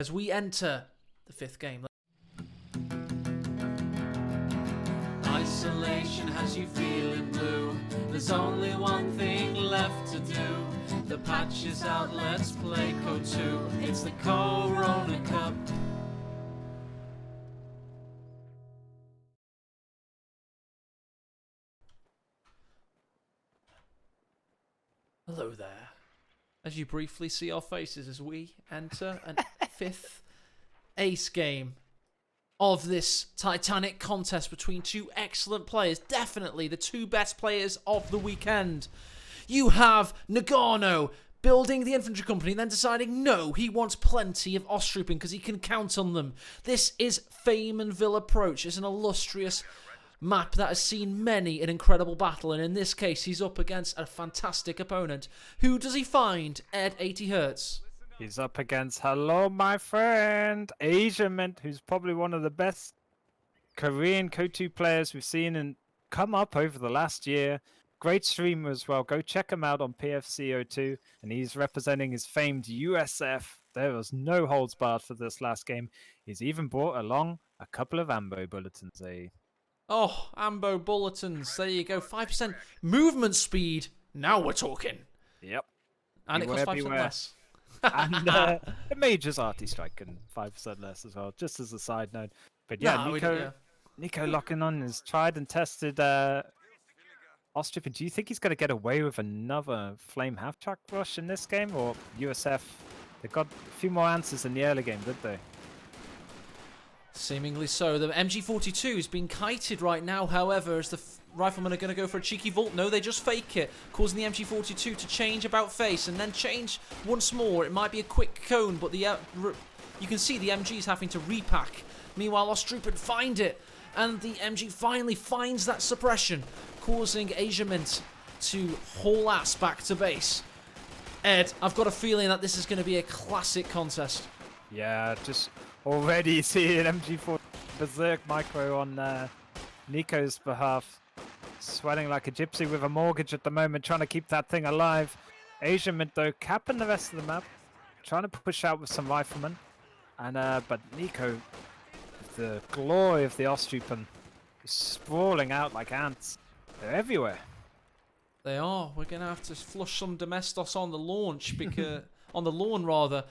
as we enter the fifth game. Isolation has you feeling blue. There's only one thing left to do. The patch is out, let's play Code 2. It's the CoHrona Cup. Hello there. As you briefly see our faces as we enter a fifth ace game of this titanic contest between two excellent players, definitely the two best players of the weekend. You have Nagano building the infantry company, then deciding no, he wants plenty of Osttrooping because he can count on them. This is Faymanville Approach. It's an illustrious map that has seen many an incredible battle, and in this case he's up against a fantastic opponent. Who does he find? Ed 80Hz. He's up against, hello my friend, aecohmatt, who's probably one of the best Korean Code 2 players we've seen and come up over the last year. Great streamer as well. Go check him out on PFCO2, and he's representing his famed USF. There was no holds barred for this last game. He's even brought along a couple of ambo bulletins. Oh, ambo bulletins. There you go. 5% movement speed. Now we're talking. Yep. And Beware, it costs 5% beware. less. And the Major's arty strike and 5% less as well, just as a side note. But yeah, Nah, Nico locking on his tried and tested Osttrooping. Do you think he's going to get away with another Flame half-track rush in this game? Or USF, they got a few more answers in the early game, did they? Seemingly so. The MG42 is being kited right now, however, as the riflemen are going to go for a cheeky vault. No, they just fake it, causing the MG42 to change about face and then change once more. It might be a quick cone, but you can see the MG is having to repack. Meanwhile, Osttrooping find it, and the MG finally finds that suppression, causing aecohmatt to haul ass back to base. Ed, I've got a feeling that this is going to be a classic contest. Yeah, just already seeing MG4 berserk micro on Nico's behalf. Sweating like a gypsy with a mortgage at the moment, trying to keep that thing alive. aecohmatt, though, capping the rest of the map, trying to push out with some riflemen. And but Nico, with the glory of the Osttrooping, is sprawling out like ants. They're everywhere. They are. We're going to have to flush some Domestos on the launch, because on the lawn rather.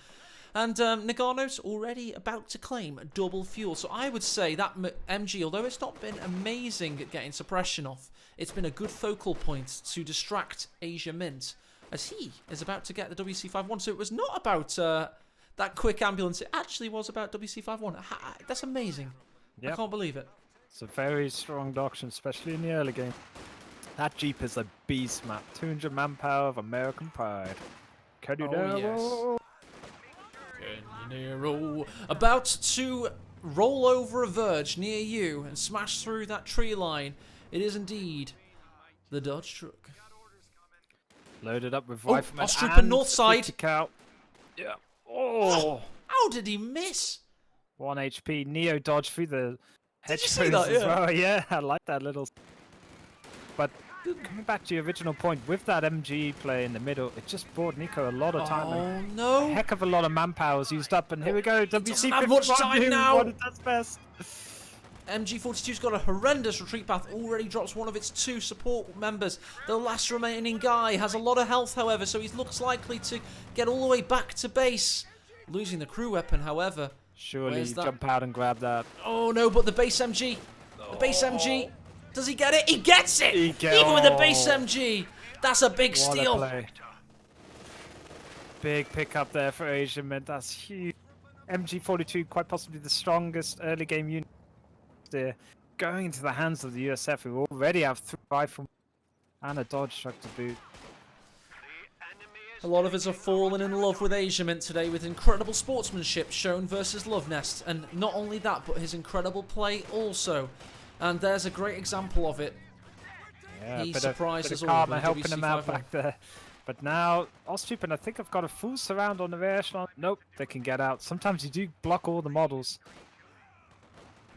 And Nagano's already about to claim double fuel. So I would say that MG, although it's not been amazing at getting suppression off, it's been a good focal point to distract aecohmatt as he is about to get the WC51. So it was not about that quick ambulance. It actually was about WC51. That's amazing. Yep. I can't believe it. It's a very strong doctrine, especially in the early game. That Jeep is a beast map. 200 manpower of American pride. Yes. About to roll over a verge near you and smash through that tree line. It is indeed the Dodge truck. Loaded up with riflemen. Osttrooping north side. Yeah. Oh. How did he miss? 1 HP. Neo dodge through the hedge as well. Yeah, I like that little. But coming back to your original point, with that MG play in the middle, it just bought Nico a lot of time. Oh no! A heck of a lot of manpower was used up, and here we go. WC have much time now. What does best. MG42's got a horrendous retreat path. Already drops one of its two support members. The last remaining guy has a lot of health, however, so he looks likely to get all the way back to base. Losing the crew weapon, however. Surely jump out and grab that. Oh no! But the base MG, MG. Does he get it? He gets it! Even with the base MG! That's a big steal. Big pickup there for aecohmatt. That's huge. MG42, quite possibly the strongest early game unit there. Going into the hands of the USF, who already have 3 rifles and a Dodge truck to boot. A lot of us have fallen in love with aecohmatt today, with incredible sportsmanship shown versus Love Nest. And not only that, but his incredible play also. And there's a great example of it. Yeah, he surprised us all. Karma helping him out back there. But now, Osttrooping, I think I've got a full surround on the rear echelon. Nope, they can get out. Sometimes you do block all the models.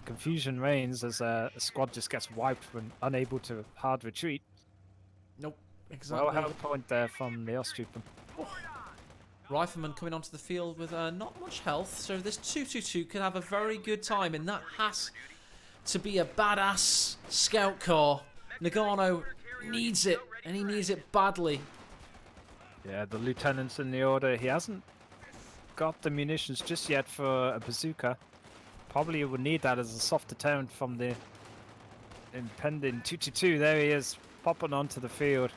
Confusion reigns as a squad just gets wiped when unable to hard retreat. Nope, exactly. Well held point there from the Osttrooping. Rifleman coming onto the field with not much health, so this 222 could have a very good time, and that has to be a badass scout car. Nagano needs it, and he needs it badly. Yeah, the lieutenant's in the order. He hasn't got the munitions just yet for a bazooka. Probably would need that as a soft deterrent from the impending 222. There he is, popping onto the field.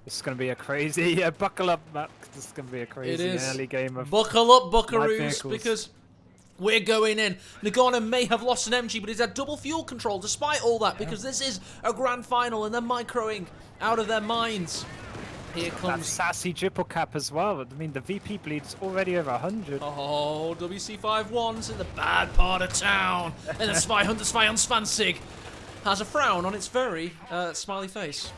This is going to be a crazy... buckle up, Matt. This is going to be a crazy early game of... Buckle up, buckaroos, because we're going in. Nagano may have lost an MG, but he's had double fuel control despite all that, because this is a grand final, and they're microing out of their minds. Here comes... That sassy triple cap as well. I mean, the VP bleed's already over 100. Oh, WC51's in the bad part of town. And the 222 has a frown on its very smiley face.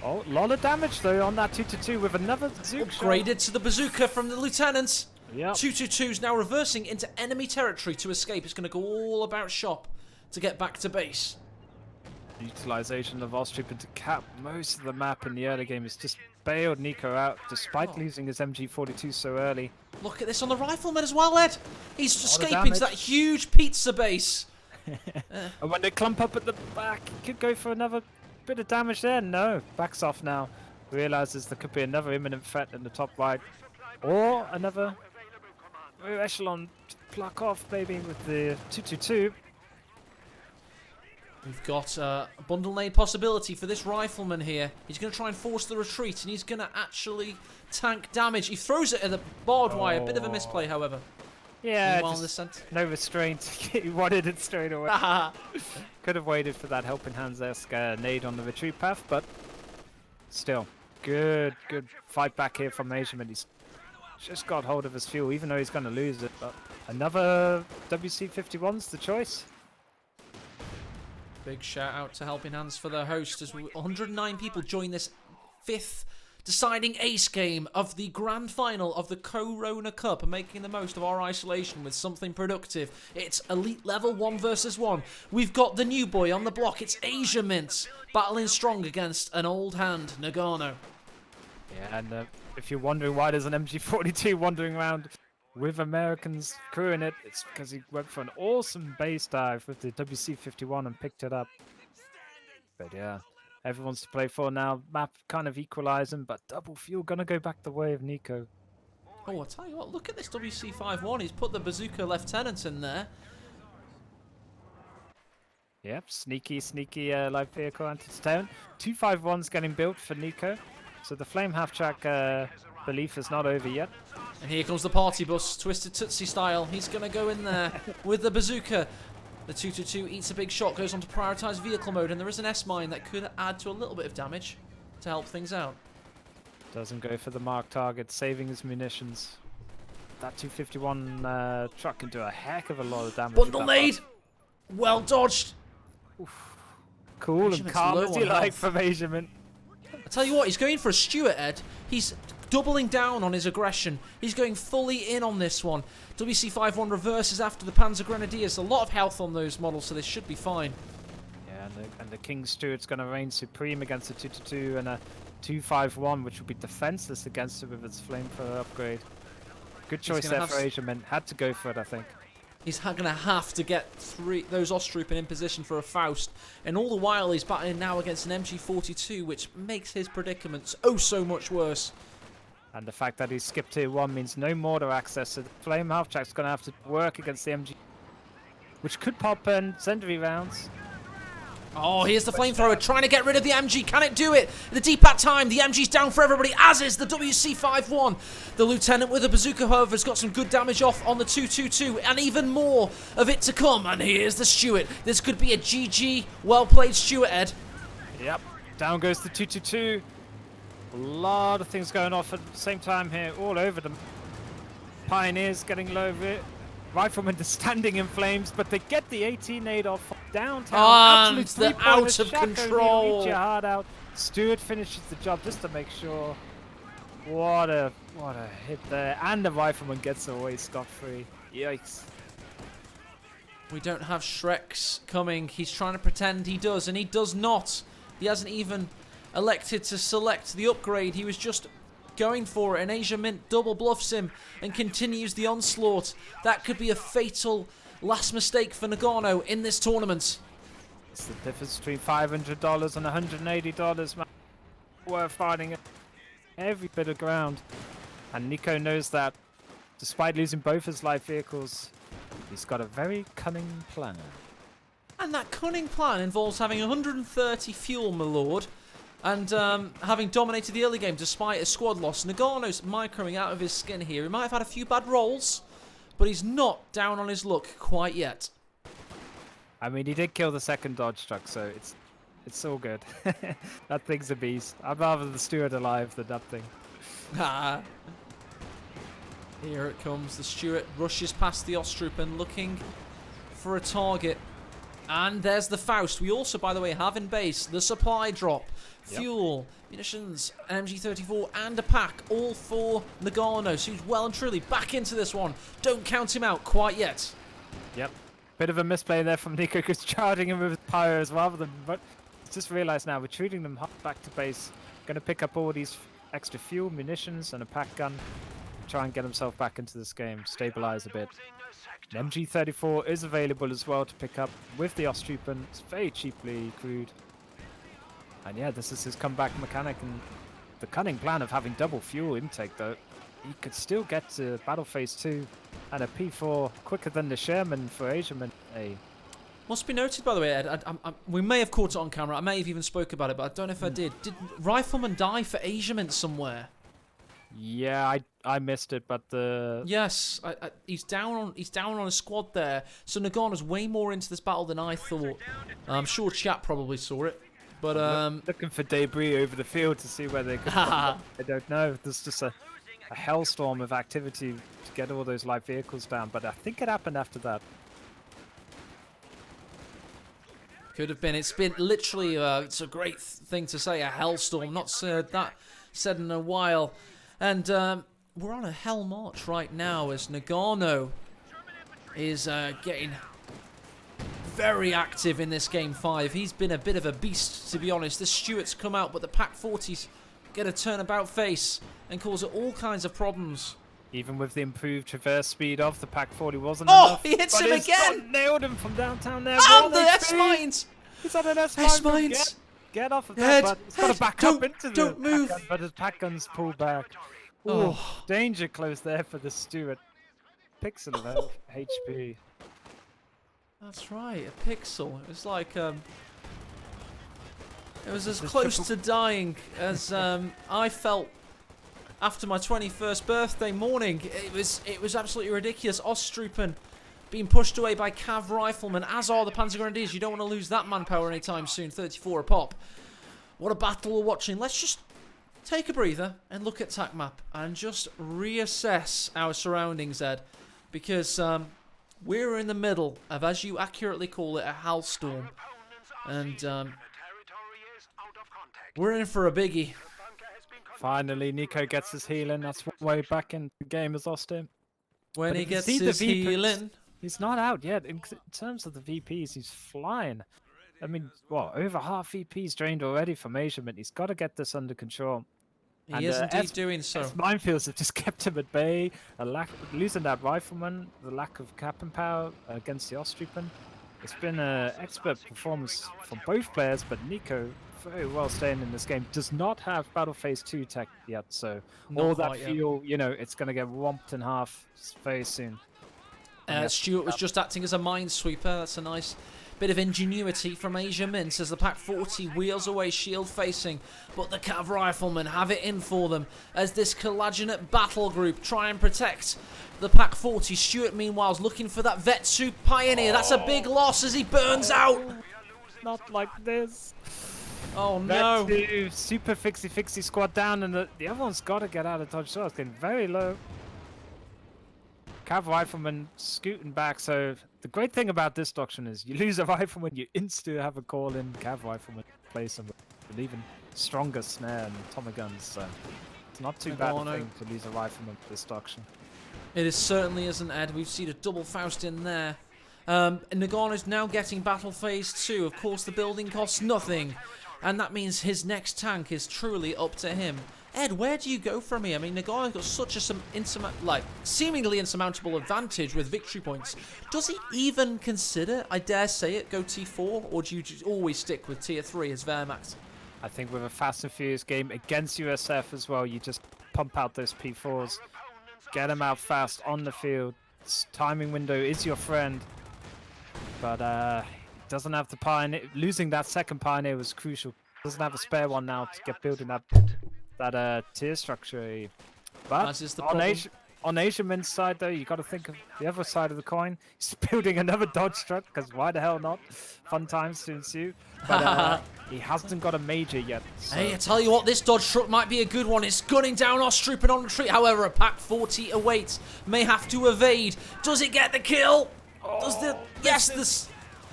Oh, a lot of damage though on that 222 with another bazooka. Upgraded to the bazooka from the lieutenant. Yep. 222's now reversing into enemy territory to escape. It's going to go all about shop to get back to base. Utilization of Ostrip to cap most of the map in the early game has just bailed Nico out despite losing his MG42 so early. Look at this on the rifleman as well, Ed. He's escaping damage. to that huge pizza base. And when they clump up at the back, he could go for another bit of damage there. No, backs off now. Realizes there could be another imminent threat in the top right. Or another echelon to pluck off maybe with the 222. We've got a bundle nade possibility for this rifleman here. He's going to try and force the retreat, and he's going to actually tank damage. He throws it at the barbed wire. A bit of a misplay, however. Yeah, no restraint. He wanted it straight away. Could have waited for that helping hands-esque nade on the retreat path, but still, good fight back here from Asiaman. He's just got hold of his fuel, even though he's going to lose it. But another WC51's the choice. Big shout out to Helping Hands for their host as 109 people join this 5th deciding ace game of the grand final of the CoHrona Cup and making the most of our isolation with something productive. It's elite level 1 versus 1. We've got the new boy on the block. It's aecohmatt battling strong against an old hand, Nagano. Yeah, and if you're wondering why there's an MG42 wandering around with Americans crewing it, it's because he went for an awesome base dive with the WC51 and picked it up. But yeah, everyone's to play for now. Map kind of equalizing, but double fuel gonna go back the way of Nico. Oh, I'll tell you what, look at this WC51. He's put the bazooka lieutenant in there. Yep, sneaky live vehicle anti-town. 251's getting built for Nico, so the flame half-track belief is not over yet. And here comes the party bus, Twisted Tootsie style. He's going to go in there with the bazooka. The 222 eats a big shot, goes on to prioritize vehicle mode, and there is an S-mine that could add to a little bit of damage to help things out. Doesn't go for the marked target, saving his munitions. That 251 truck can do a heck of a lot of damage. Bundle nade! Well dodged! Oof. Cool and calm as you like from Asiaman. I tell you what, he's going for a Stuart, Ed. He's doubling down on his aggression. He's going fully in on this one. WC51 reverses after the Panzer Grenadiers. A lot of health on those models, so this should be fine. Yeah, and the King Stuart's going to reign supreme against the 222 and a 251, which will be defenseless against it with its flamethrower upgrade. Good choice there for Asiaman. Had to go for it, I think. He's going to have to get those Ostroupen in position for a Faust. And all the while, he's battling now against an MG42, which makes his predicament oh so much worse. And the fact that he's skipped tier 1 means no mortar access, so the flame half-track's going to have to work against the MG, which could pop incendiary rounds. Oh, here's the flamethrower trying to get rid of the MG. Can it do it? The deep at time, the MG's down for everybody, as is the WC51. The lieutenant with a bazooka, however, has got some good damage off on the 222, and even more of it to come. And here's the Stuart. This could be a GG. Well played, Stuart, Ed. Yep, down goes the 222. A lot of things going off at the same time here, all over them. Pioneers getting low of it. Riflemen are standing in flames, but they get the 18-8 off downtown. And they're out of control. Reach your heart out. Stuart finishes the job just to make sure. What a hit there. And the rifleman gets away scot-free. Yikes. We don't have Shreks coming. He's trying to pretend he does, and he does not. He hasn't even elected to select the upgrade. He was just going for it, and aecohmatt double bluffs him and continues the onslaught. That could be a fatal last mistake for Nagano in this tournament. It's the difference between $500 and $180, man. Worth fighting it. Every bit of ground. And Nico knows that. Despite losing both his life vehicles, he's got a very cunning plan. And that cunning plan involves having 130 fuel, my lord, and having dominated the early game despite a squad loss. Nagano's microing out of his skin here. He might have had a few bad rolls, but he's not down on his luck quite yet. I mean, he did kill the second dodge truck, so it's all good. That thing's a beast. I'd rather the steward alive than that thing. Here it comes. The Stuart rushes past the Ostrupen looking for a target. And there's the Faust. We also, by the way, have in base the supply drop, fuel, munitions, an MG34 and a pack, all for Nagano. So he's well and truly back into this one. Don't count him out quite yet. Yep. Bit of a misplay there from Nico, because charging him with his pyros rather than... But just realised now, we're treating them back to base. Going to pick up all these extra fuel, munitions and a pack gun. Try and get himself back into this game, stabilize a bit. An MG34 is available as well to pick up with the Ostrupen. It's very cheaply crewed. And yeah, this is his comeback mechanic, and the cunning plan of having double fuel intake though. He could still get to Battle Phase 2 and a P4 quicker than the Sherman for aecohmatt. Must be noted, by the way, Ed, we may have caught it on camera, I may have even spoke about it, but I don't know if I did. Did Rifleman die for aecohmatt somewhere? Yeah, I missed it, but the... Yes, he's down on a squad there, so Nagano's way more into this battle than I thought. I'm sure chat probably saw it, but looking for debris over the field to see where they could... I don't know, there's just a hellstorm of activity to get all those light vehicles down, but I think it happened after that. Could have been. It's been literally, it's a great thing to say, a hellstorm. Not said in a while. And we're on a hell march right now as Nagano is getting very active in this game 5. He's been a bit of a beast, to be honest. The Stuart's come out, but the Pack 40s get a turnabout face and cause all kinds of problems. Even with the improved traverse speed of the Pack 40 wasn't enough. enough. He hits him again! Nailed him from downtown there. And the S-Mines! He's on an S-Mines. Get off of that, but he's got to back up into the don't move. Pack gun, but his Pack gun's pulled back. Oh. Danger close there for the Stuart. Pixel of HP. That's right, a pixel. It was like, it was as close to dying as I felt after my 21st birthday morning. It was absolutely ridiculous. Ostrupen being pushed away by Cav Riflemen, as are the Panzer Grenadiers. You don't want to lose that manpower anytime soon. 34 a pop. What a battle we're watching. Let's just take a breather and look at TAC map and just reassess our surroundings, Ed, because we're in the middle of, as you accurately call it, a hellstorm, and we're in for a biggie. Finally, Nico gets his healing. That's one way back in the game as lost him. When he gets his healing, he's not out yet. In terms of the VPs, he's flying. I mean, what, over half VPs drained already from aecohmatt. He's got to get this under control. He is indeed doing so. Minefields have just kept him at bay. Losing that rifleman, the lack of cap power against the Ostrupen. It's been an expert performance from both players, but Nico very well staying in this game. Does not have Battle Phase 2 tech yet, so all that fuel, you know, it's going to get whomped in half very soon. Stuart was just acting as a minesweeper. That's a nice bit of ingenuity from aecohmatt as the Pack 40 wheels away shield facing, but the Cav Riflemen have it in for them as this collagenate battle group try and protect the Pack 40. Stuart meanwhile is looking for that Vetsu Pioneer. That's a big loss as he burns out. Not like this. Oh no. Vetsu, super fixie squad down, and the other one's got to get out of dodge as well. It's getting very low. Cav Rifleman scooting back, so the great thing about this doctrine is you lose a Rifleman, you instantly have a call in Cav Rifleman place and with even stronger snare and Tommy guns, so it's not too bad a thing to lose a Rifleman for this doctrine. It certainly isn't, Ed. We've seen a double Faust in there. Nagano's now getting Battle Phase 2. Of course, the building costs nothing, and that means his next tank is truly up to him. Ed, where do you go from here? I mean, Nagano's got such a seemingly insurmountable advantage with victory points. Does he even consider, I dare say it, go T4, or do you just always stick with Tier 3 as Wehrmacht? I think with a Fast and Furious game against USF as well, you just pump out those P4s, get them out fast on the field. Timing window is your friend, but doesn't have the Pioneer. Losing that second Pioneer was crucial. Doesn't have a spare one now to get building that tier structure. But on Asiaman's side, though, you got to think of the other side of the coin. He's building another Dodge truck, because why the hell not? Fun times to ensue. But he hasn't got a major yet. So. Hey, I tell you what, this Dodge truck might be a good one. It's gunning down Ostrupin on retreat. However, a Pack 40 awaits. May have to evade. Does it get the kill? Yes, the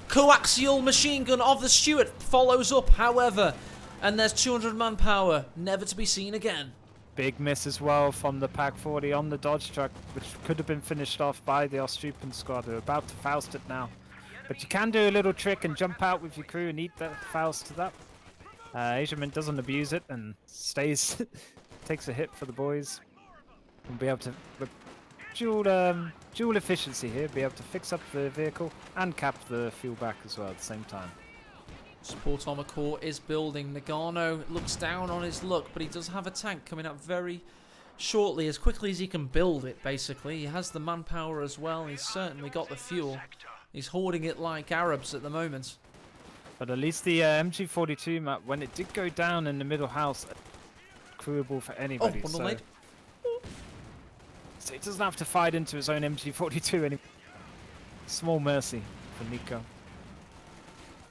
coaxial machine gun of the Stuart follows up, however. And there's 200 manpower, never to be seen again. Big miss as well from the Pack 40 on the Dodge truck, which could have been finished off by the Ostrupin squad. They're about to Faust it now. But you can do a little trick and jump out with your crew and eat that Faust to that. Asiaman doesn't abuse it and stays, takes a hit for the boys. We'll be able to dual efficiency here, be able to fix up the vehicle and cap the fuel back as well at the same time. Support armor core is building. Nagano looks down on his luck, but he does have a tank coming up very shortly, as quickly as he can build it, basically. He has the manpower as well. He's certainly got the fuel. He's hoarding it like Arabs at the moment. But at least the MG42 map, when it did go down in the middle house, crewable for anybody. So he doesn't have to fight into his own MG42 anymore. Small mercy for Nico.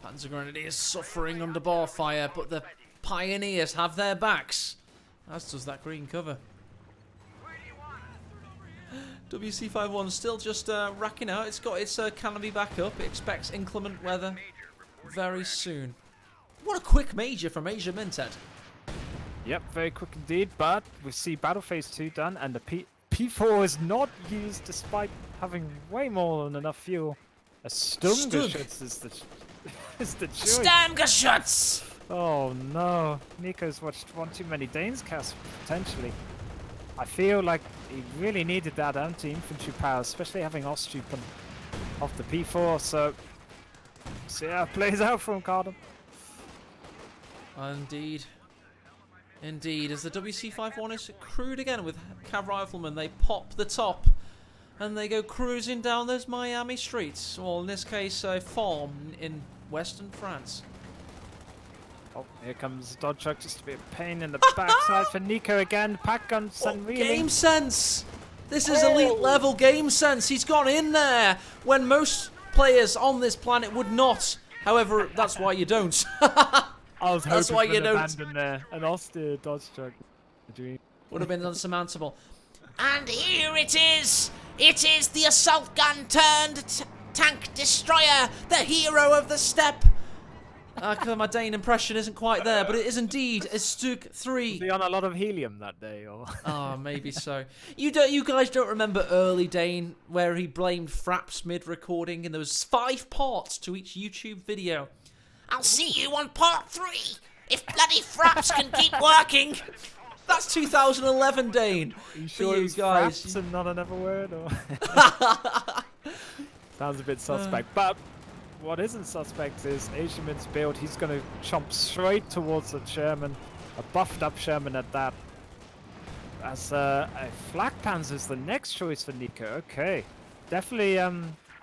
Panzer Grenadiers suffering under bar fire, but the Pioneers have their backs, as does that green cover. WC51 still just racking out. It's got its canopy back up. It expects inclement weather very soon. What a quick major from Asia Minted. Yep, very quick indeed, but we see Battle Phase 2 done, and the P4 is not used despite having way more than enough fuel. A Sturmgeschütz is the choice. Sturmgeschütz! Oh no, Nico's watched one too many Danes cast potentially. I feel like he really needed that anti-infantry power, especially having Ostrupin off the P4, so see how it plays out for him, Cardum. Indeed. Indeed, as the WC51 is crewed again with Cav Riflemen, they pop the top and they go cruising down those Miami streets, or in this case, a farm in western France. Oh, here comes the Dodge truck, just to be a pain in the backside for Nico again. Pack guns and really game sense! This is elite level game sense. He's gone in there when most players on this planet would not. However, that's why you don't. I was that's why you don't. Abandon there. An austere Dodge truck. Would have been unsurmountable. And here it is! It is the assault gun turned tank destroyer, the hero of the steppe. My Dane impression isn't quite there, but it is indeed a Stug 3. Was he on a lot of helium that day, or? Oh, maybe so. You guys don't remember early Dane where he blamed Fraps mid-recording, and there was 5 parts to each YouTube video. I'll see you on part 3 if bloody Fraps can keep working. That's 2011, Dane. Are you sure you guys? Fraps and not another word, or? Sounds a bit suspect, but. What isn't suspect is Asiaman's build. He's going to chomp straight towards the Sherman, a buffed up Sherman at that. As a Flak Panzer is the next choice for Nico. Okay, definitely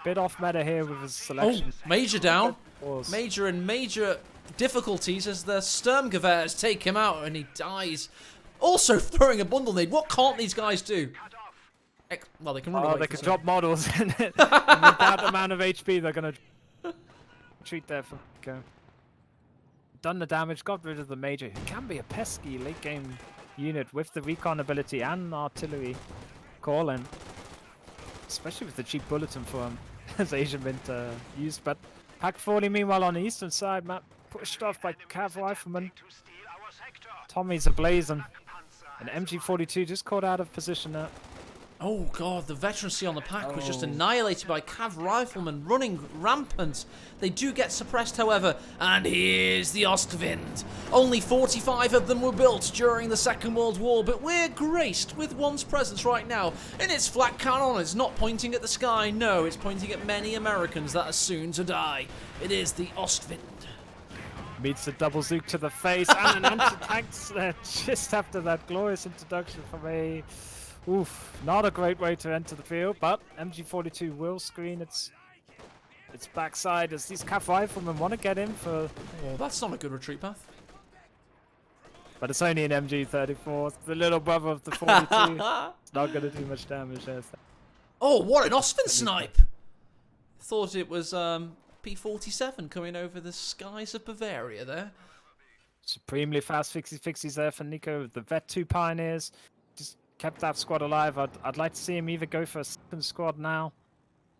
bit off meta here with his selection. Oh, major down, major and major difficulties as the Sturmgewehrs take him out and he dies. Also throwing a bundle nade. What can't these guys do? Well, they can run away. Oh, they can drop models and with that amount of HP, they're going to treat there for done the damage, got rid of the major, who can be a pesky late game unit with the recon ability and artillery call-in, especially with the cheap bulletin for him as Asian Mint used. But Pack 40 meanwhile on the eastern side, map pushed off by Cav Rifleman. Tommy's ablazing, and MG42 just caught out of position there. Oh god, the veterancy on the pack was just annihilated by Cav Riflemen running rampant. They do get suppressed, however, and here's the Ostwind. Only 45 of them were built during the Second World War, but we're graced with one's presence right now. In its flat cannon, it's not pointing at the sky, no, it's pointing at many Americans that are soon to die. It is the Ostwind. Meets a double zook to the face and an anti-tank just after that glorious introduction from a... Oof, not a great way to enter the field, but MG42 will screen its backside as these Cav Riflemen want to get in for... Oh, that's not a good retreat path. But it's only an MG34, it's the little brother of the 42. It's not going to do much damage there. Oh, what an Ostwind snipe! Thought it was P-47 coming over the skies of Bavaria there. Supremely fast fixies there for Nico, the Vet 2 Pioneers. Just kept that squad alive. I'd like to see him either go for a second squad now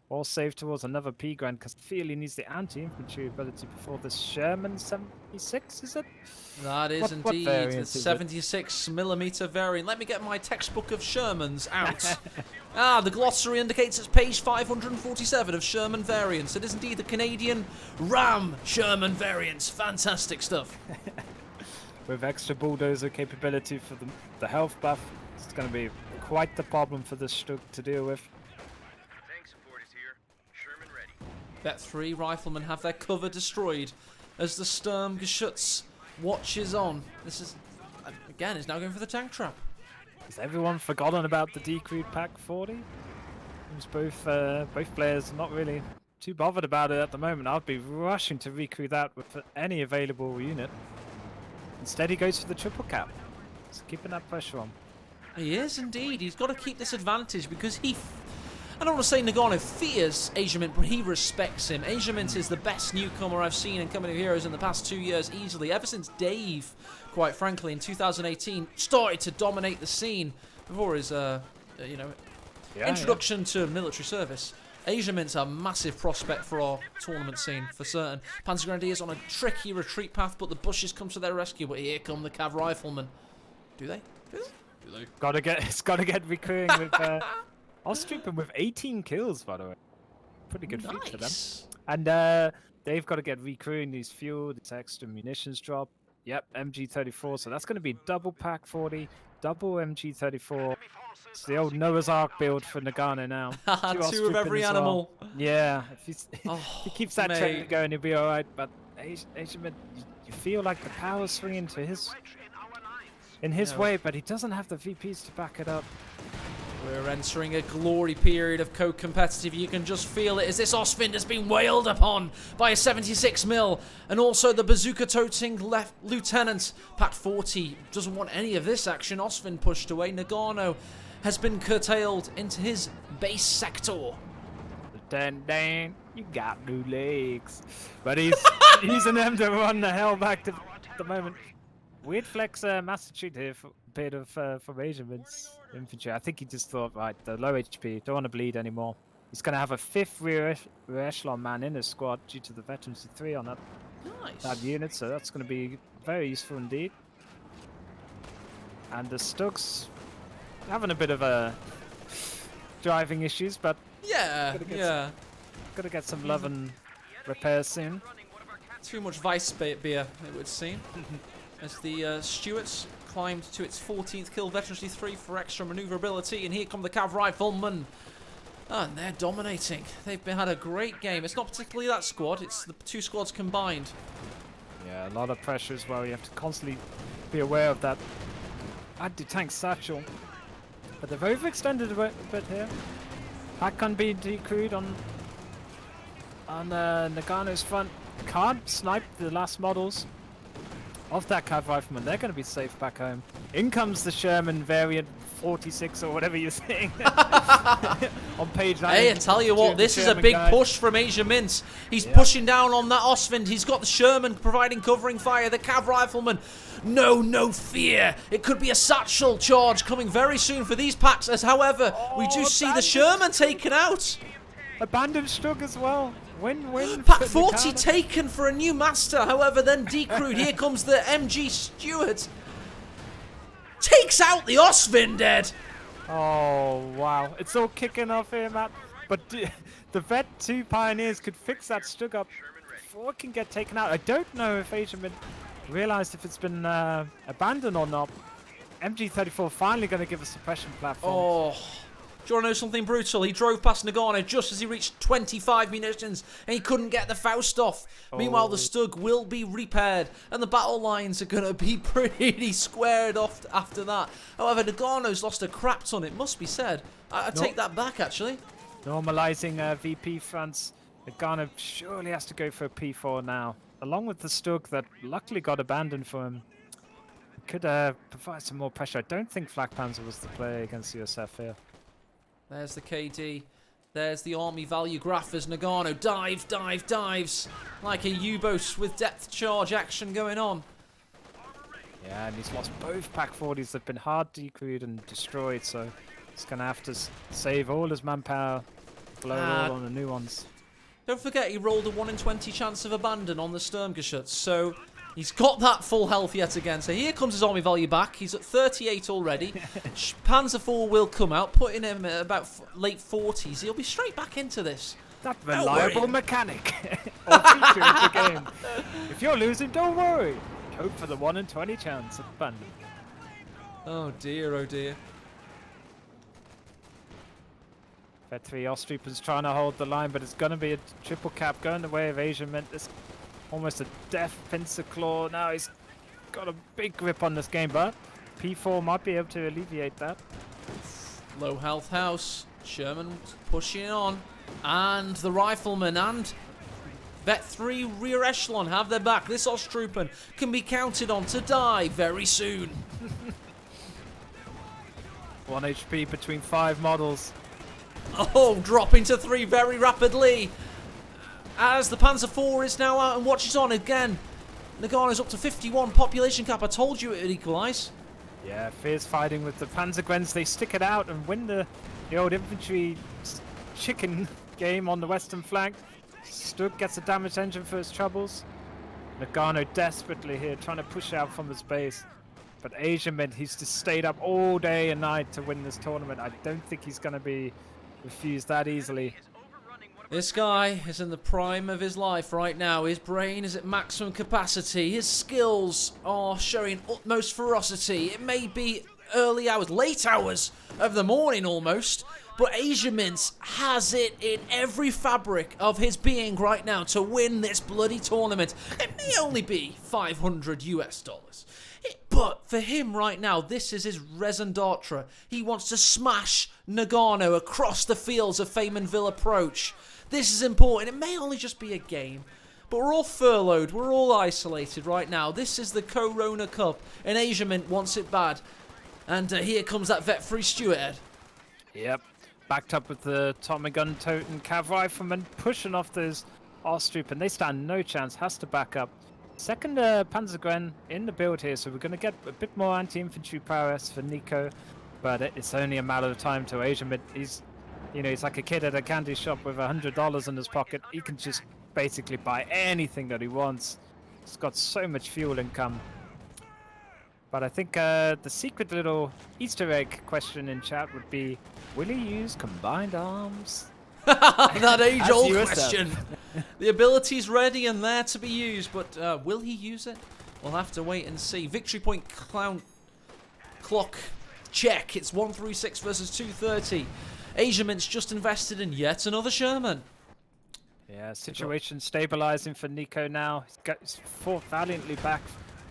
or save towards another P Grand, because I feel he needs the anti-infantry ability before this Sherman 76, is it? That is What indeed the variant is it? 76mm variant. Let me get my textbook of Shermans out. The glossary indicates it's page 547 of Sherman variants. It is indeed the Canadian Ram Sherman variants. Fantastic stuff. With extra bulldozer capability for the health buff, it's going to be quite the problem for this Stug to deal with. Tank support is here. Sherman ready. Bet 3 riflemen have their cover destroyed as the Sturmgeschütz watches on. This is, again, is now going for the tank trap. Has everyone forgotten about the Decrude Pack 40? Seems both players are not really too bothered about it at the moment. I'd be rushing to recruit that with any available unit. Instead, he goes for the triple cap. He's keeping that pressure on. He is indeed. He's got to keep this advantage because I don't want to say Nagano fears aecohmatt, but he respects him. aecohmatt is the best newcomer I've seen in Company of Heroes in the past 2 years easily. Ever since Dave, quite frankly, in 2018, started to dominate the scene before his, introduction to military service. aecohmatt's a massive prospect for our tournament scene, for certain. Panzer Grenadiers on a tricky retreat path, but the bushes come to their rescue. But here come the Cav Riflemen. Do they? Do they? It's got to get recurring with... Ostwind with 18 kills, by the way. Pretty good feat for them. And they've got to get recruiting these fuel, this extra munitions drop. Yep, MG34. So that's going to be double pack 40, double MG34. It's the old Noah's Ark build for Nagano now. Two of every animal. Well. Yeah, if he keeps that trend going, he'll be all right. But aecohmatt, you feel like the power's swinging to in his way, but he doesnit have the VPs to back it up. We're entering a glory period of co-competitive. You can just feel it as this Ostwind has been wailed upon by a 76mm, and also the bazooka-toting lieutenant. Pat 40 doesn't want any of this action. Ostwind pushed away. Nagano has been curtailed into his base sector. Dan, you got new legs, but he's using them to run the hell back to the moment. Weird flex master here for a bit of from aecohmatt's infantry. I think he just thought, right, the low HP, don't want to bleed anymore. He's going to have a 5th rear echelon man in his squad due to the veterancy 3 on that unit, so that's going to be very useful indeed. And the Stug's having a bit of driving issues, but yeah, gotta get some love and repairs soon. Too much Weiss beer, it would seem. As the Stuarts climbed to its 14th kill, veterancy 3 for extra maneuverability, and here come the Cav Riflemen. And they're dominating. They've had a great game. It's not particularly that squad, it's the 2 squads combined. Yeah, a lot of pressure as well. You have to constantly be aware of that anti-tank satchel. But they've overextended a bit here. Pack can be decrewed on Nagano's front. Can't snipe the last models of that Cav Rifleman. They're going to be safe back home. In comes the Sherman variant 46 or whatever you're saying on page 9. Hey, I tell you what, this is a big push from aecohmatt. He's pushing down on that Ostwind. He's got the Sherman providing covering fire. The Cav Rifleman, no fear. It could be a satchel charge coming very soon for these packs, as however, we do see the Sherman taken out. Abandoned Stug as well. Win. Pack 40 taken for a new master, however, then decrewed. Here comes the MG Stuart. Takes out the Ostwind, Ed. Oh, wow. It's all kicking off here, Matt. But the Vet 2 Pioneers could fix that Stug up before it can get taken out. I don't know if Asian realized if it's been abandoned or not. MG34 finally going to give a suppression platform. Oh, do you want to know something brutal? He drove past Nagano just as he reached 25 munitions and he couldn't get the Faust off. Meanwhile, the Stug will be repaired and the battle lines are going to be pretty squared off after that. However, Nagano's lost a crap ton, it must be said. I take that back, actually. Normalizing VP fronts. Nagano surely has to go for a P4 now, along with the Stug that luckily got abandoned for him. Could provide some more pressure. I don't think Flak Panzer was the play against USF here. There's the KD. There's the army value graph as Nagano dives like a U-boat with depth charge action going on. Yeah, and he's lost both Pack 40s. They've been hard decrewed and destroyed, so he's going to have to save all his manpower, blow it all on the new ones. Don't forget he rolled a 1 in 20 chance of abandon on the Sturmgeschütz, so he's got that full health yet again. So here comes his army value back. He's at 38 already. Panzer IV will come out, putting him at about late 40s. He'll be straight back into this. That reliable mechanic. Or feature of the game. If you're losing, don't worry. Hope for the 1 in 20 chance of abandon. Oh dear, oh dear. Vet 3 Ostreepers trying to hold the line, but it's going to be a triple cap going the way of Asian Mint. This almost a death pincer claw. Now he's got a big grip on this game, but P4 might be able to alleviate that. Low health house. Sherman pushing on. And the rifleman and Vet 3 rear echelon have their back. This Osttrooper can be counted on to die very soon. 1 HP between 5 models. Oh, dropping to 3 very rapidly. As the Panzer IV is now out and watches on again. Nagano's up to 51 population cap. I told you it would equalise. Yeah, fierce fighting with the Panzergrens. They stick it out and win the old infantry chicken game on the western flank. Stug gets a damaged engine for his troubles. Nagano desperately here trying to push out from his base. But Asian Mint, he's just stayed up all day and night to win this tournament. I don't think he's going to be refused that easily. This guy is in the prime of his life right now. His brain is at maximum capacity. His skills are showing utmost ferocity. It may be early hours, late hours of the morning almost, but Asia Mint has it in every fabric of his being right now to win this bloody tournament. It may only be $500 US. But for him right now, this is his raison d'etre. He wants to smash Nagano across the fields of Faymanville approach. This is important. It may only just be a game, but we're all furloughed. We're all isolated right now. This is the CoHrona Cup, and Asia Mint wants it bad. And here comes that Vet 3 Stuart Ed. Yep. Backed up with the Tommy gun toting Cav rifleman, pushing off those Osttroop, and they stand no chance. Has to back up. Second Panzergren in the build here, so we're going to get a bit more anti-infantry prowess for Nico, but it's only a matter of time to Asia Mint. He's like a kid at a candy shop with $100 in his pocket. He can just basically buy anything that he wants. He's got so much fuel income. But I think the secret little Easter egg question in chat would be, will he use combined arms? That age-old question. The ability's ready and there to be used, but will he use it? We'll have to wait and see. Victory point clock check. It's 136 versus 230. Asia Mint's just invested in yet another Sherman. Yeah, situation stabilizing for Nico now. He's fought valiantly back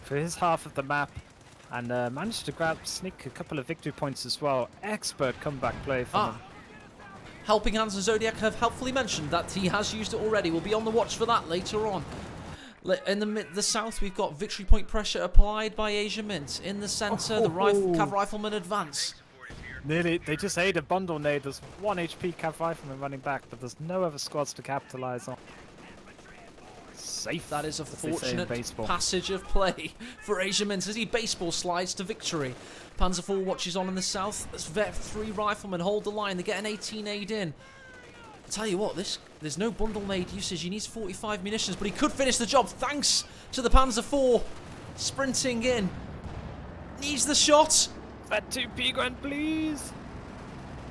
for his half of the map and managed to sneak a couple of victory points as well. Expert comeback play from him. Helping Hands and Zodiac have helpfully mentioned that he has used it already. We'll be on the watch for that later on. In the south, we've got victory point pressure applied by Asia Mint. In the centre, the Cav Rifleman advance. Nearly, they just ate a bundle nade. There's 1 HP Cav Rifleman running back, but there's no other squads to capitalize on. Safe. That is a fortunate passage of play for Asia Mint as he baseball slides to victory. Panzer IV watches on in the south. As Vet 3 Riflemen hold the line. They get an 18 aid in. I tell you what, there's no bundle nade usage. He needs 45 munitions, but he could finish the job thanks to the Panzer IV sprinting in. Needs the shot. Vet 2 P-Grand, please.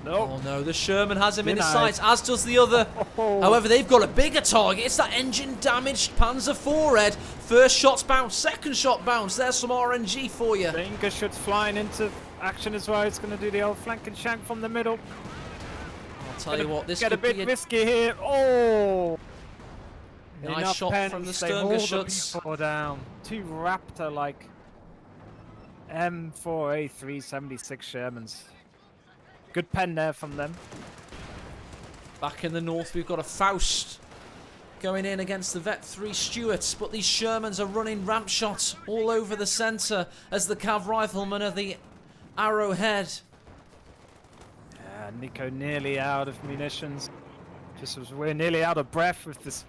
Oh no, the Sherman has him in his Denied. sights, as does the other. Oh. However, they've got a bigger target. It's that engine-damaged Panzer IV, Ed. First shot's bounced, second shot bounced. There's some RNG for you. Danger shot's flying into action as well. It's going to do the old flank and shank from the middle. I'll tell you what, this Get a could bit be a risky here. Oh! nice Enough shot pens, from the they haul Sturmgeschütz. people down. Two Raptor-like M4A376 Shermans. Good pen there from them. Back in the north, we've got a Faust going in against the Vet 3 Stuarts, but these Shermans are running ramp shots all over the centre as the Cav Riflemen are the Arrowhead. Yeah, Nico nearly out of munitions. We're nearly out of breath with this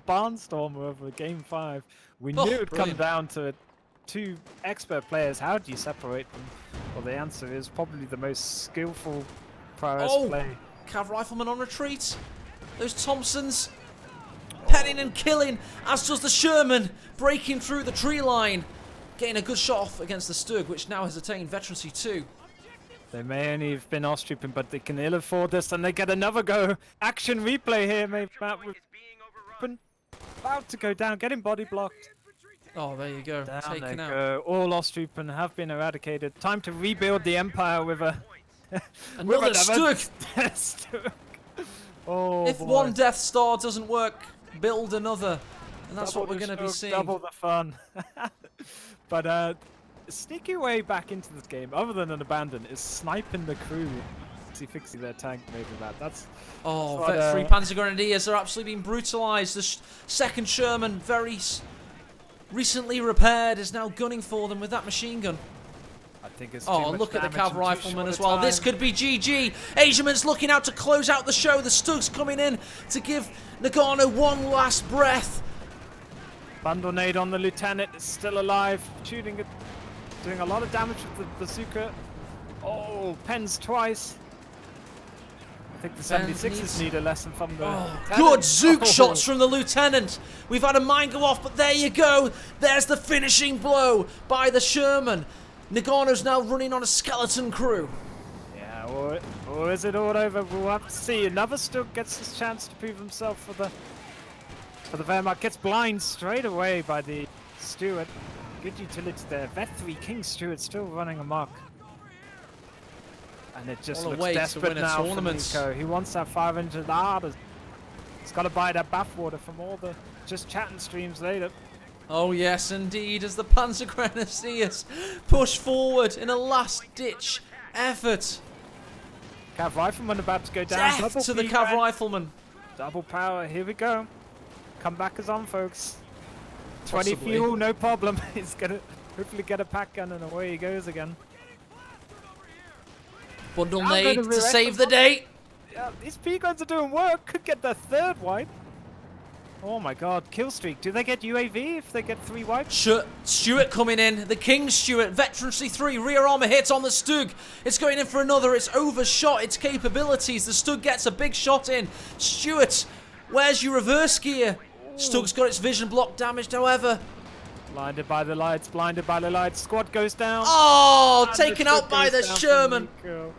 barnstormer over game 5. We knew it would come Brilliant. down to two expert players. How do you separate them? Well, the answer is probably the most skillful prowess play. Cav Riflemen on retreat. Those Thompsons penning and killing, as does the Sherman, breaking through the tree line. Getting a good shot off against the Stug, which now has attained Veterancy 2. They may only have been off-stripping, but they can ill afford this, and they get another go. Action replay here, maybe Matt. Is being overrun. About to go down, getting body blocked. Oh, there you go. Down they Taken out. go. All off-stripping have been eradicated. Time to rebuild the empire with a... Another Stug. Stug. Oh, If boy. one Death Star doesn't work, build another. And that's Double what we're the going to be Stug, seeing. Double the fun. But sneaky way back into this game, other than an abandon, is sniping the crew. Fixing their tank, maybe that. That's Oh, what, Vet 3 Panzer Grenadiers are absolutely being brutalised. The second Sherman, very recently repaired, is now gunning for them with that machine gun. I think it's Oh, too much look at the damage Cav in too Rifleman short as a well. This time. could be GG. Asiaman's looking out to close out the show. The Stug's coming in to give Nagano one last breath. Bundle nade on the lieutenant is still alive, shooting it, doing a lot of damage with the bazooka. Oh, pens twice. I think the 76ers need a lesson from the lieutenant. Good Zook Oh. shots from the Lieutenant. We've had a mine go off, but there you go. There's the finishing blow by the Sherman. Nagano's now running on a skeleton crew. Yeah, or is it all over? We'll have to see. Another Stug gets his chance to prove himself for the Wehrmacht. Gets blind straight away by the Stuart. Good utility there. Vet 3 King Stuart still running amok. And it just What a looks way to desperate win a now for tournament. Nico. He wants that 500 ardors. He's got to buy that bathwater from all the just chatting streams later. Oh yes, indeed, as the Panzer Grenadiers push forward in a last-ditch effort. Cav Rifleman about to go down. Death Double to the P Cav red. Rifleman. Double power. Here we go. Comeback is on, folks. 20 Possibly. fuel, no problem. He's gonna hopefully get a pack gun and away he goes again. Bundle Now nade go to to react save the the day. Yeah, these P-guns are doing work. Could get their third wipe. Oh my god, kill streak. Do they get UAV if they get 3 wipes? Stuart coming in. The King Stuart. Veterancy 3. Rear armor hit on the Stug. It's going in for another. It's overshot its capabilities. The Stug gets a big shot in. Stuart, where's your reverse gear? Stug's got its vision block damaged, however. Blinded by the lights, blinded by the lights. Squad goes down. Oh, And taken the out truck by goes the down for Sherman. Nico.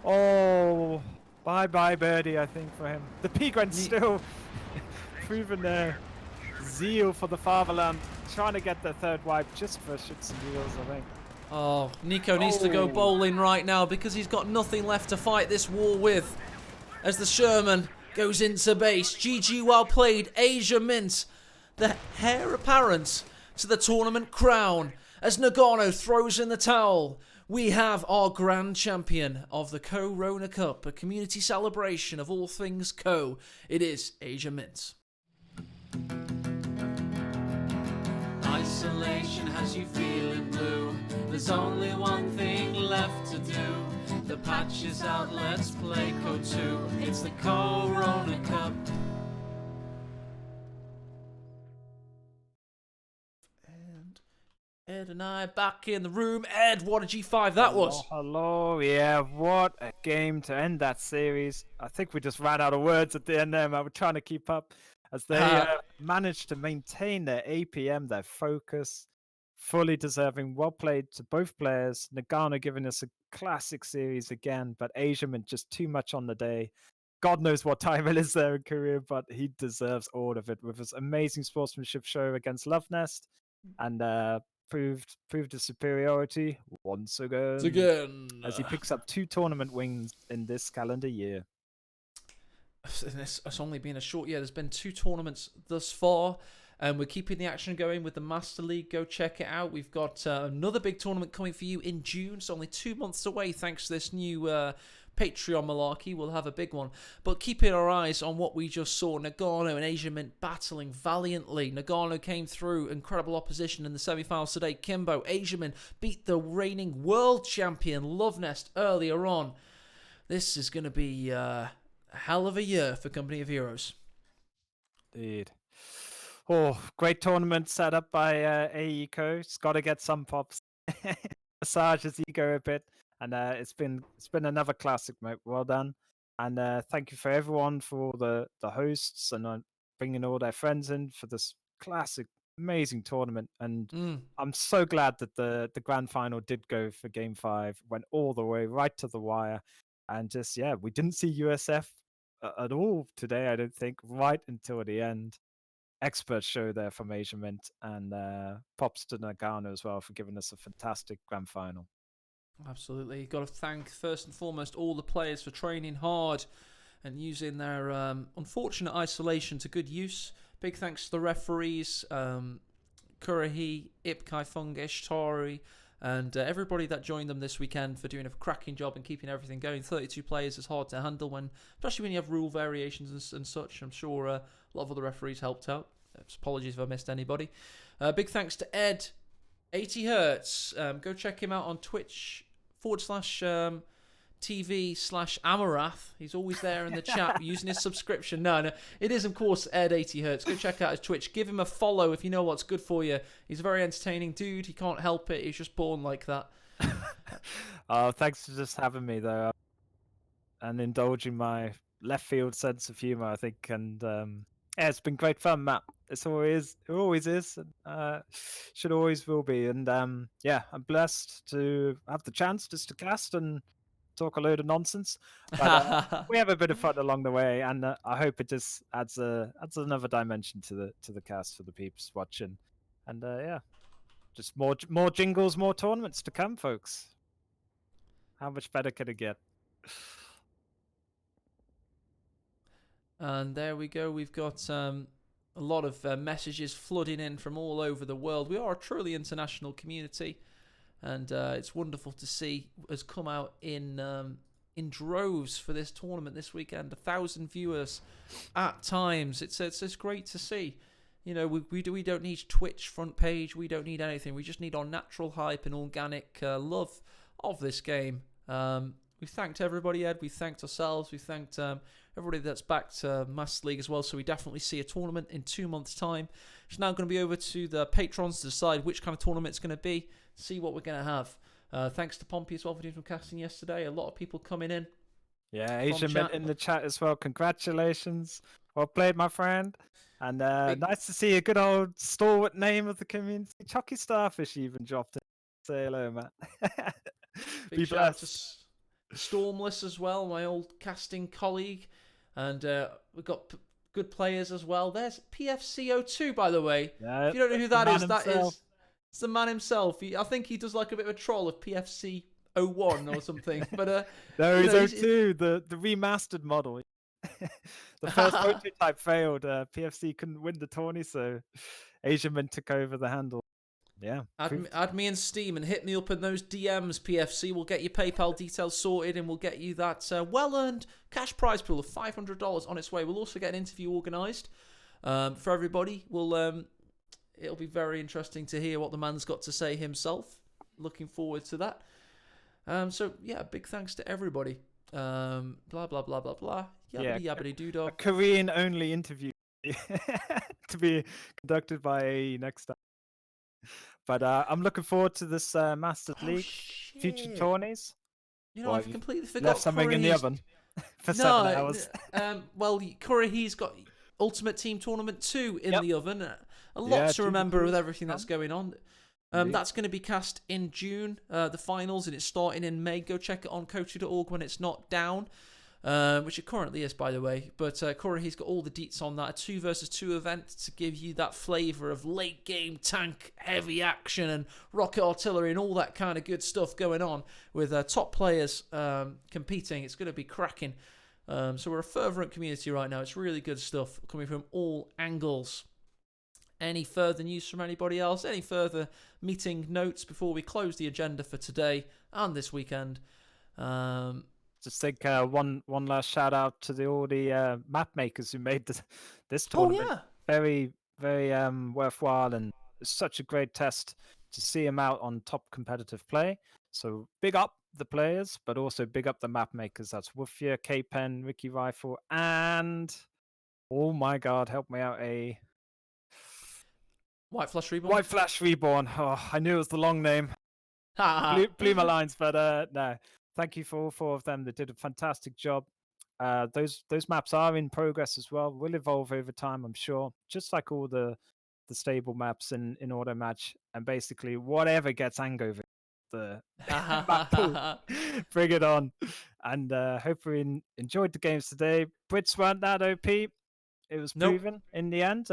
Oh, bye-bye birdie, I think, for him. The P-Gren's still proving their zeal for the fatherland. Trying to get their third wipe just for shits and giggles, I think. Oh, Nico needs to go Oh. bowling right now because he's got nothing left to fight this war with. As the Sherman goes into base. GG well played. Asia Mint, the heir apparent to the tournament crown. As Nagano throws in the towel, we have our grand champion of the CoHrona Cup, a community celebration of all things Co. It is Asia Mint. Isolation has you feeling blue. There's only one thing left to do. The patch is out, let's play Co2. It's the CoHrona Cup. And Ed and I back in the room. Ed, what a G5 that was. Hello, yeah, what a game to end that series. I think we just ran out of words at the end there, man. We're trying to keep up as they managed to maintain their APM, their focus, fully deserving. Well played to both players. Nagano giving us a classic series again, but Asiaman just too much on the day. God knows what time it is there in Korea, but he deserves all of it with his amazing sportsmanship show against Love Nest, and proved his superiority once It's again again. as he picks up 2 tournament wins in this calendar year. It's only been a short year. There's been 2 tournaments thus far, and we're keeping the action going with the Master League. Go check it out. We've got another big tournament coming for you in June. It's only 2 months away thanks to this new Patreon malarkey. We'll have a big one. But keeping our eyes on what we just saw, Nagano and Asiaman battling valiantly. Nagano came through incredible opposition in the semi-finals today. Kimbo, Asiaman beat the reigning world champion Love Nest earlier on. This is going to be a hell of a year for Company of Heroes. Indeed. Oh, great tournament set up by Aeco. It's got to get some pops. Massage his ego a bit, and it's been another classic, mate. Well done, and thank you for everyone, for all the hosts, and bringing all their friends in for this classic, amazing tournament. And I'm so glad that the grand final did go for Game 5, went all the way right to the wire, and just we didn't see USF at all today. I don't think, right until the end. Expert show there from Asiament, and props to Nagano as well for giving us a fantastic grand final. Absolutely. Got to thank first and foremost all the players for training hard and using their unfortunate isolation to good use. Big thanks to the referees, Kurahi, Ipkai Fungish, Tori, and everybody that joined them this weekend for doing a cracking job and keeping everything going. 32 players is hard to handle, especially when you have rule variations and such. I'm sure a lot of other referees helped out. Apologies if I missed anybody. Big thanks to Ed, 80 Hertz. Go check him out on Twitch /TV/Amarath. He's always there in the chat using his subscription. No, it is, of course, Ed 80 Hertz. Go check out his Twitch. Give him a follow if you know what's good for you. He's a very entertaining dude. He can't help it. He's just born like that. Thanks for just having me, though, and indulging my left field sense of humor, I think. And it's been great fun, Matt. It always is, and should always will be. And I'm blessed to have the chance just to cast and talk a load of nonsense. But we have a bit of fun along the way, and I hope it just adds another dimension to the cast for the peeps watching. And just more jingles, more tournaments to come, folks. How much better could it get? And there we go. We've got a lot of messages flooding in from all over the world. We are a truly international community, and it's wonderful to see us come out in droves for this tournament this weekend. 1,000 viewers at times. It's great to see. You know, we don't need Twitch front page. We don't need anything. We just need our natural hype and organic love of this game. We thanked everybody, Ed. We thanked ourselves. We thanked everybody that's backed Master League as well. So we definitely see a tournament in 2 months' time. It's now going to be over to the patrons to decide which kind of tournament it's going to be, see what we're going to have. Thanks to Pompey as well for doing some casting yesterday. A lot of people coming in. Yeah, Asian Mint in the chat as well. Congratulations. Well played, my friend. And nice to see a good old stalwart name of the community. Chucky Starfish even dropped it. Say hello, Matt. Big shout out to Stormless as well, my old casting colleague. And we've got good players as well. There's PFCO2, by the way. Yeah, if you don't know who that is, it's the man himself. I think he does like a bit of a troll of PFC 01 or something. But no, he's 02, the remastered model. The first prototype failed. PFC couldn't win the tourney, so Asiaman took over the handle. Yeah. Add me in Steam and hit me up in those DMs, PFC. We'll get your PayPal details sorted, and we'll get you that well-earned cash prize pool of $500 on its way. We'll also get an interview organised for everybody. It'll be very interesting to hear what the man's got to say himself. Looking forward to that. So, yeah, big thanks to everybody. Blah, blah, blah, blah, blah. Yabbity, yabbity, doo-dah. A Korean-only interview to be conducted by AE next time. But I'm looking forward to this Masters League, future tourneys. You know, I've completely forgot. Left something in the oven for 7 hours. Well, Kurahi's got Ultimate Team Tournament 2 in the oven. A lot to remember with everything that's going on. Indeed. That's going to be cast in June, the finals, and it's starting in May. Go check it on Kotu.org when it's not down, which it currently is, by the way. But Corey, he's got all the deets on that. A 2 versus 2 event to give you that flavour of late game tank, heavy action, and rocket artillery, and all that kind of good stuff going on with top players competing. It's going to be cracking. So we're a fervent community right now. It's really good stuff coming from all angles. Any further news from anybody else? Any further meeting notes before we close the agenda for today and this weekend? Just think one last shout out to all the map makers who made this tournament. Oh, yeah. Very, very worthwhile, and such a great test to see them out on top competitive play. So big up the players, but also big up the map makers. That's Woofia, K-Pen, Ricky Rifle, and oh my god, help me out, White Flash Reborn? White Flash Reborn. Oh, I knew it was the long name. blew my lines, but no. Thank you for all 4 of them. They did a fantastic job. Those maps are in progress as well. Will evolve over time, I'm sure. Just like all the stable maps in auto match, and basically whatever gets Angover, the map pool, bring it on. And hope we enjoyed the games today. Brits weren't that OP. It was proven in the end.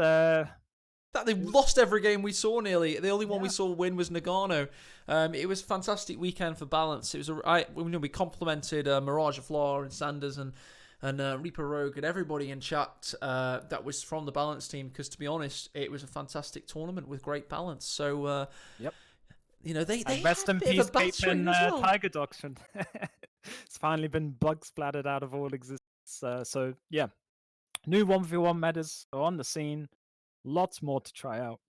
That they lost every game we saw nearly. The only one we saw win was Nagano. It was a fantastic weekend for balance. It was we complimented Mirage of Flaw and Sanders and Reaper Rogue and everybody in chat that was from the balance team, because to be honest, it was a fantastic tournament with great balance. So you know, they rest in peace, Caitlin well. Tiger Doctrine. It's finally been bug splattered out of all existence. So yeah, new 1v1 metas are on the scene. Lots more to try out.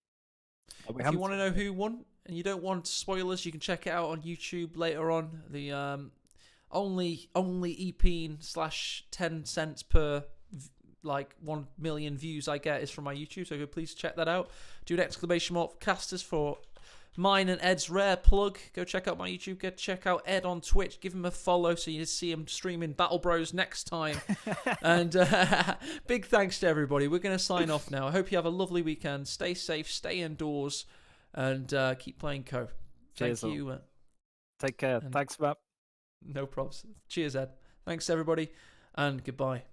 If you want to know who won and you don't want spoilers, you can check it out on YouTube later on. The only EP/10 cents per 1 million views I get is from my YouTube, so please check that out. Do an exclamation mark casters for mine and Ed's rare plug. Go check out my YouTube. Go check out Ed on Twitch. Give him a follow so you see him streaming Battle Bros next time. And big thanks to everybody. We're going to sign off now. I hope you have a lovely weekend. Stay safe, stay indoors, and keep playing Co. Thank you. Take care. Thanks, Matt. No props. Cheers, Ed. Thanks, everybody, and goodbye.